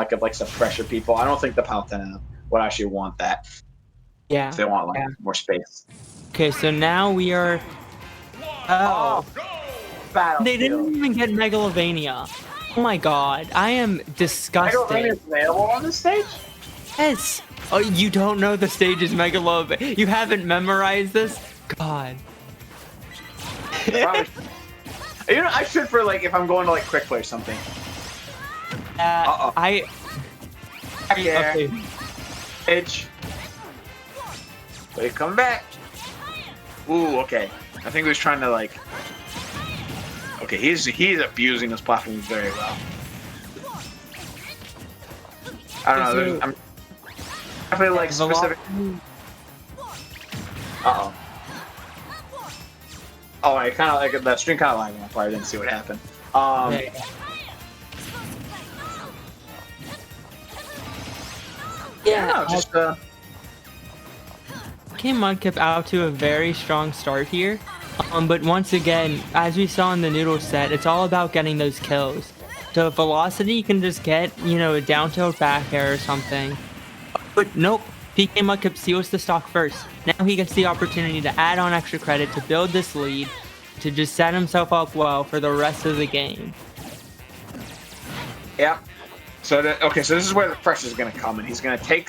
PKMudkip likes to pressure people. I don't think the Palutena would actually want that. Yeah. If they want like more space. Okay, so now we are. Oh. They didn't even get Megalovania. Oh my god, I am disgusted. Megalovania is available on this stage? Yes. Oh, you don't know the stage is Megalovania? You haven't memorized this? God. You know, I should for like if I'm going to like quick play or something. Okay. Edge. Wait, come back. Ooh, okay. I think he was trying to like. Okay, he's abusing his platforms very well. I don't know. I'm definitely like specific. Oh, I kind of like the string kind of lagged. I didn't see what happened. Yeah, just PKMudkip out to a very strong start here. But once again, as we saw in the noodle set, it's all about getting those kills. So if Velocity can just get, you know, a down tilt back air or something. But nope, PKMudkip steals the stock first. Now he gets the opportunity to add on extra credit to build this lead, to just set himself up well for the rest of the game. Yeah. So okay, so this is where the pressure is going to come, and he's going to take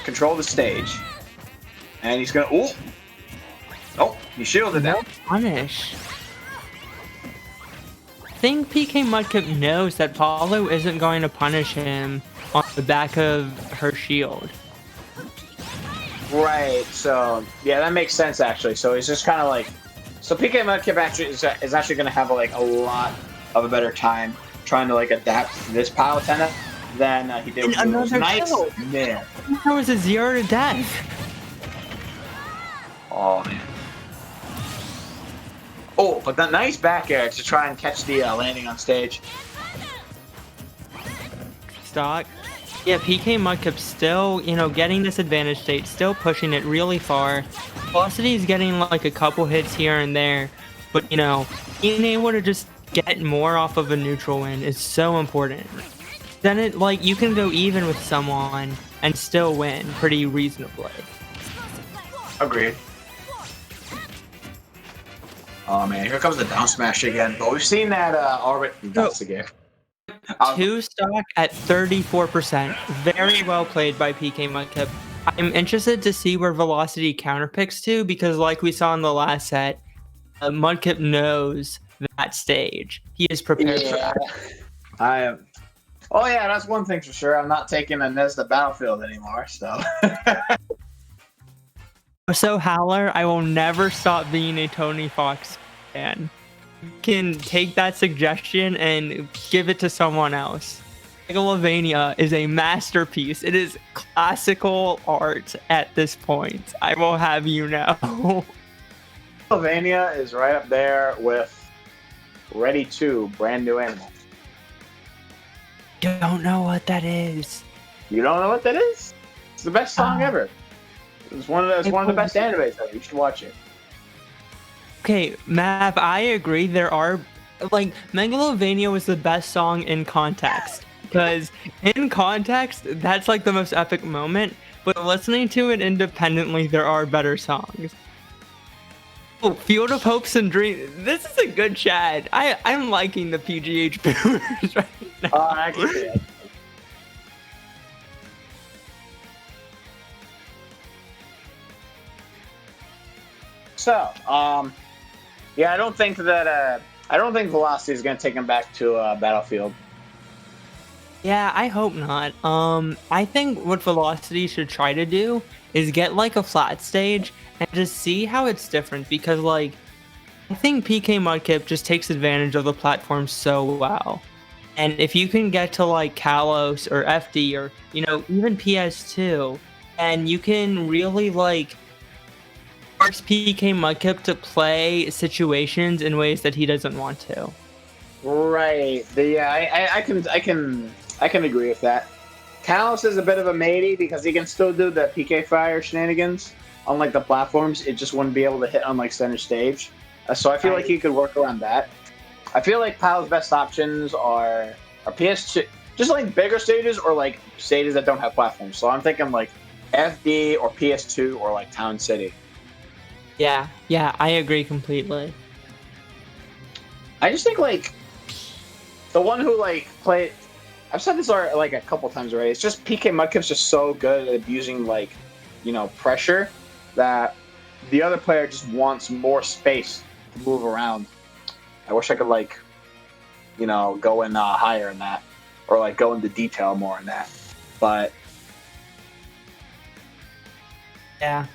control of the stage, and he's going to oh, he shielded that. Punish. I think PKMudkip knows that Palu isn't going to punish him on the back of her shield. Right. So yeah, that makes sense actually. So he's just kind of like, so PKMudkip actually is actually going to have like a lot of a better time trying to like adapt to this Palutena than he did with another Knights. kill. Yeah. That was a 0 to death. Oh man. Oh, but that nice back air to try and catch the landing on stage. Stock. Yeah, PKMudkip still, you know, getting this advantage state, still pushing it really far. Velocity is getting like a couple hits here and there, but you know, being able to just get more off of a neutral win is so important. Then it like you can go even with someone and still win pretty reasonably. Agreed. Oh man, here comes the down smash again. But we've seen that already. That's again. 2 stock at 34%. Very well played by PKMudkip. I'm interested to see where Velocity counterpicks to, because like we saw in the last set, Mudkip knows that stage. He is prepared for that. I am. Oh yeah, that's one thing for sure. I'm not taking a Ness to Battlefield anymore, so. So Howler, I will never stop being a Tony Fox fan. You can take that suggestion and give it to someone else. Megalovania is a masterpiece. It is classical art at this point. I will have you know. Megalovania is right up there with Ready 2, Brand New Animal. Don't know what that is. You don't know what that is? It's the best song ever. It's one of the best animes ever. You should watch it. Okay, Mav, I agree. There are, like, Megalovania was the best song in context. Because in context, that's like the most epic moment. But listening to it independently, there are better songs. Oh, Field of Hopes and Dreams. This is a good chat. I'm liking the PGH boomers right now. I can see it. So, yeah, I don't think Velocity is going to take him back to Battlefield. Yeah, I hope not. I think what Velocity should try to do is get like a flat stage and just see how it's different, because like I think PKMudkip just takes advantage of the platform so well. And if you can get to like Kalos or FD or, you know, even PS2, and you can really like force PKMudkip to play situations in ways that he doesn't want to. Right. I can agree with that. Kalos is a bit of a matey because he can still do the PK fire shenanigans. Unlike the platforms, it just wouldn't be able to hit on like center stage. So I feel like he could work around that. I feel like Pal's best options are PS2, just like bigger stages or like stages that don't have platforms. So I'm thinking like FD or PS2 or like Town City. Yeah, I agree completely. I just think like the one who like played. I've said this like a couple times already. It's just PKMudkip's just so good at abusing like, pressure that the other player just wants more space to move around. I wish I could like, go in higher in that, or like go into detail more in that. But yeah,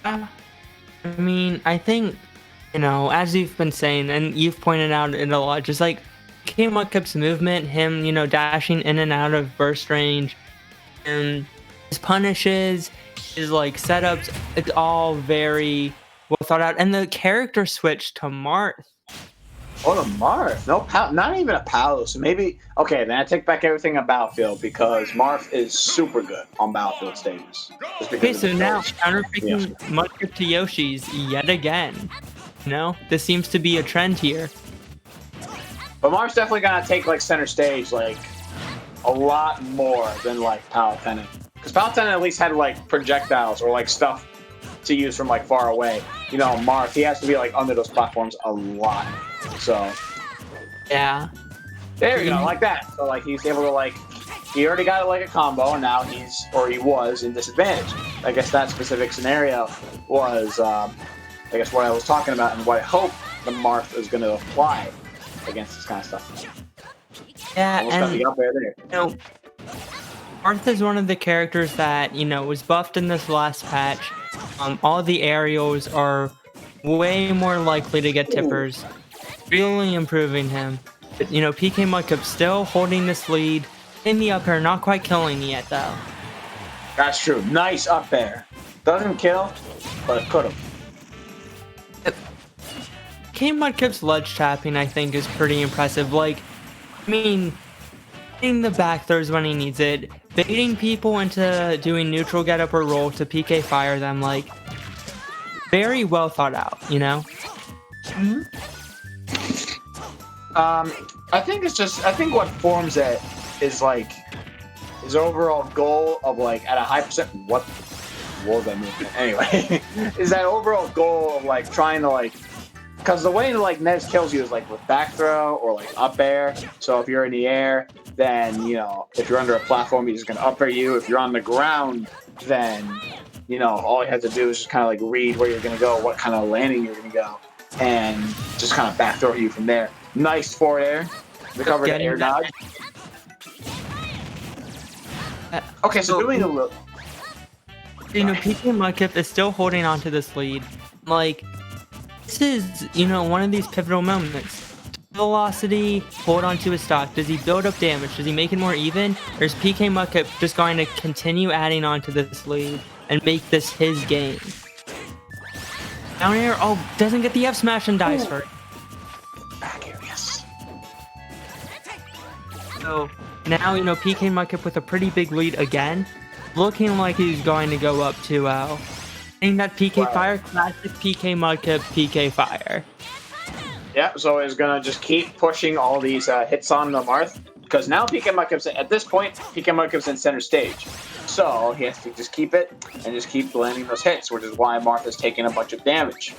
I mean, I think as you've been saying, and you've pointed out it a lot, just like PKMudkip's movement, him, dashing in and out of burst range, and his punishes, his like setups, it's all very well thought out. And the character switch to Marth. Oh, the Marth. No, not even a Palu. So maybe, okay, then I take back everything on Battlefield because Marth is super good on Battlefield stages. Okay, so now counterpicking Mudkip to Yoshi's yet again. This seems to be a trend here. But Marth's definitely going to take like center stage like a lot more than like Palutena. Because Palutena at least had like projectiles or like stuff to use from like far away. Marth, he has to be like under those platforms a lot. So yeah, there you go, like that. So like he's able to like, he already got like a combo, and now he was in disadvantage. I guess that specific scenario was, I guess what I was talking about, and what I hope the Marth is going to apply against this kind of stuff. Yeah, almost got me up there. Marth is one of the characters that was buffed in this last patch. All the aerials are way more likely to get tippers. Really improving him. But, PKMudkip still holding this lead in the up air, not quite killing yet, though. That's true. Nice up air. Doesn't kill, but it could have. PKMudkip's ledge trapping, I think, is pretty impressive. Like, hitting the back throws when he needs it, baiting people into doing neutral get up or roll to PK fire them, like, very well thought out, Mm-hmm. I think what forms it is like his overall goal of like at a high percent. What was that movement? Anyway, is that overall goal of like trying to like, because the way like Ness kills you is like with back throw or like up air. So if you're in the air, then if you're under a platform, he's just gonna up air you. If you're on the ground, then all you have to do is just kind of like read where you're gonna go, what kind of landing you're gonna go, and just kind of back throw you from there. Nice forward air. Recovered air dodge. Okay, so doing a little. PKMudkip is still holding on to this lead. Like, this is, one of these pivotal moments. Velocity, hold on to his stock. Does he build up damage? Does he make it more even? Or is PKMudkip just going to continue adding on to this lead and make this his game? Down air, doesn't get the F smash and dies for it. Back air, yes. So now, PKMudkip with a pretty big lead again, looking like he's going to go up 2-0. Saying that PK Fire, classic PKMudkip, PK Fire. Yeah, so he's gonna just keep pushing all these hits on the Marth, because now PKMudkip's at this point, PKMudkip's in center stage. So he has to just keep it and just keep landing those hits, which is why Marth is taking a bunch of damage.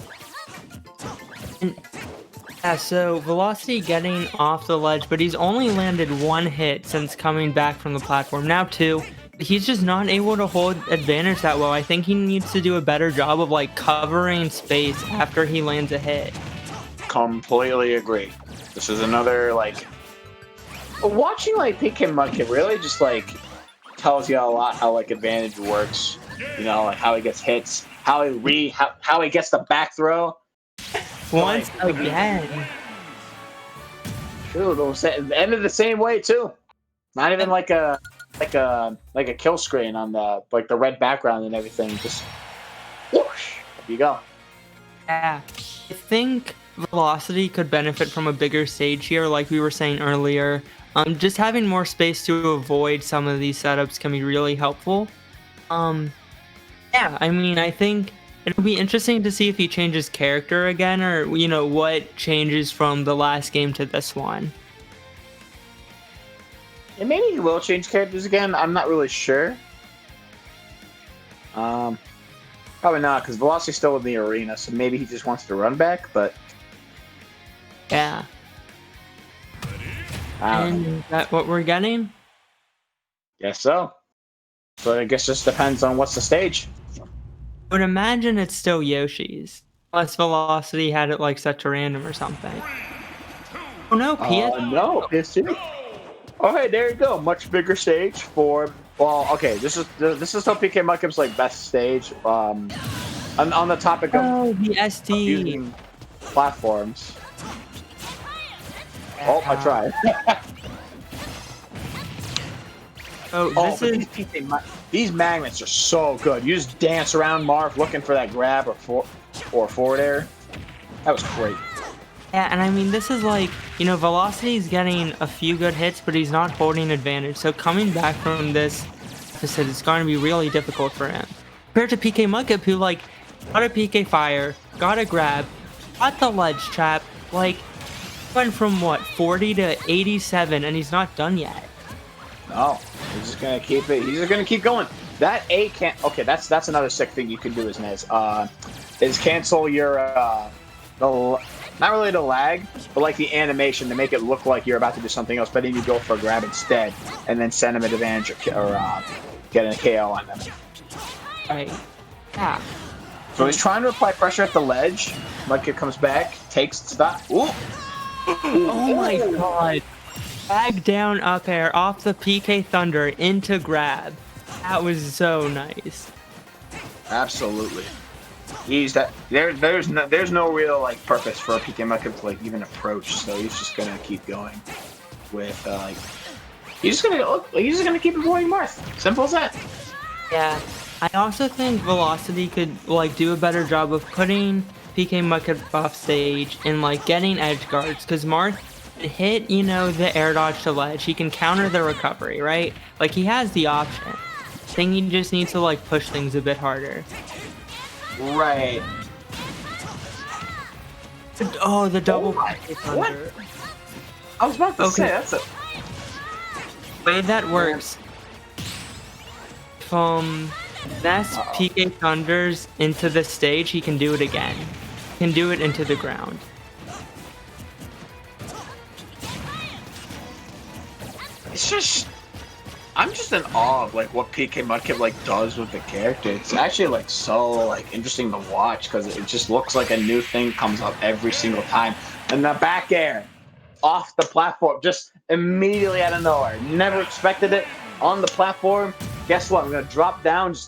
Yeah, so Velocity getting off the ledge, but he's only landed one hit since coming back from the platform. Now 2. He's just not able to hold advantage that well. I think he needs to do a better job of like covering space after he lands a hit. Completely agree. This is another like watching like PKMudkip really just like tells you a lot how like advantage works. Like how he gets hits, how he gets the back throw. Once again. True, they'll ended the same way too. Not even like a kill screen on the like the red background and everything. Just whoosh, there you go. Yeah, I think Velocity could benefit from a bigger stage here, like we were saying earlier. Just having more space to avoid some of these setups can be really helpful. Yeah, I think it'll be interesting to see if he changes character again, or what changes from the last game to this one. And maybe he will change characters again. I'm not really sure. Probably not, because Velocity's still in the arena, so maybe he just wants to run back, but... Yeah. And is that what we're getting? Guess so. So I guess just depends on what's the stage. I would imagine it's still Yoshi's. Unless Velocity had it like set to random or something. Oh no, PS. No, PS2. Oh hey, there you go. Much bigger stage for. Well, okay. This is still PKMudkip's like best stage. On the topic of the SD using platforms. Oh, I tried. These magnets are so good. You just dance around Marth looking for that grab or forward air. That was great. Yeah, and I mean, this is like, you know, Velocity's getting a few good hits, but he's not holding advantage. So coming back from this, it's going to be really difficult for him. Compared to PKMudkip, who like got a PK fire, got a grab, got the ledge trap, like went from what 40 to 87, and he's not done yet. No, he's just gonna keep it. He's just gonna keep going. That A can't. Okay, that's another sick thing you can do as Ness. Is cancel your not really the lag, but like the animation to make it look like you're about to do something else, but then you go for a grab instead, and then send him an advantage or get a KO on them. Right. Yeah. So he's trying to apply pressure at the ledge. Mudkip comes back, takes stop. Ooh. Oh my god. Bag down up air off the PK Thunder into grab. That was so nice. Absolutely. There's no real like purpose for a PKMudkip to like even approach, so he's just gonna keep going with he's just gonna keep avoiding Marth. Simple as that. Yeah. I also think Velocity could like do a better job of putting PKMudkip off stage and like getting edge guards, because Marth hit, you know, the air dodge to ledge. He can counter the recovery, right? Like he has the option. I think he just needs to like push things a bit harder. Right. Oh, the double. What? I was about to say that's a way that works. From Ness PK Thunders into the stage, he can do it again. He can do it into the ground. It's just, I'm just in awe of like what PKMudkip like does with the character. It's actually like so like interesting to watch because it just looks like a new thing comes up every single time. And the back air off the platform, just immediately out of nowhere. Never expected it on the platform. Guess what? I'm gonna drop down, just